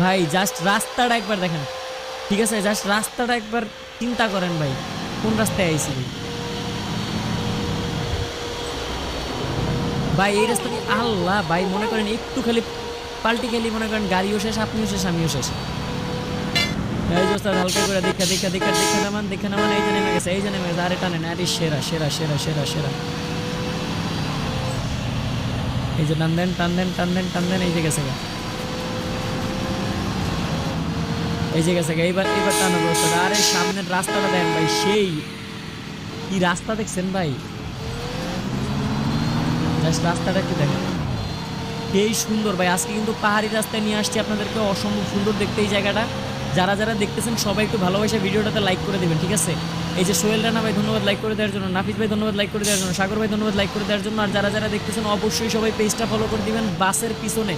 ভাই জাস্ট রাস্তাটা একবার দেখেন, ঠিক আছে? জাস্ট রাস্তাটা একবার চিন্তা করেন ভাই, কোন রাস্তায় আইছি ভাই। ভাই এই রাস্তা দিয়ে আল্লাহ ভাই, মনে করেন একটু খালি পাল্টি খেলি, মনে করেন গাড়িও শেষ, আপনিও শেষ, আমিও শেষ। এই যে ওস্তাদ হালকা করে দেখা নামান, দেখে নামান। এই যে নেমে গেছে, এই যে নেমে গেছে, আরে টানেন, আরে সেরা সেরা সেরা সেরা সেরা। এই যে টান দেন টান দেন টান দেন টান দেন, এই যে গেছে গা, এই যে গেছে গা। এইবার এইবার টানো ওস্তাদ। আরে সামনের রাস্তাটা দেন ভাই, সেই কি রাস্তা দেখছেন ভাই, জাস্ট রাস্তাটা একটু দেখেন, এই সুন্দর ভাই। আজকে কিন্তু পাহাড়ি রাস্তায় নিয়ে আসছি আপনাদেরকে, অসম্ভব সুন্দর দেখতে এই জায়গাটা। যারা যারা দেখতেছেন সবাই একটু ভালোবাসে ভিডিওটাতে লাইক করে দিবেন, ঠিক আছে? এই যে সোহেল রানা ভাই ধন্যবাদ লাইক করে দেওয়ার জন্য, নাফিস ভাই ধন্যবাদ লাইক করে দেওয়ার জন্য, সাগর ভাই ধন্যবাদ লাইক করে দেওয়ার জন্য। আর যারা যারা দেখতেছেন অবশ্যই সবাই পেজটা ফলো করে দিবেন। বাসের পিছনে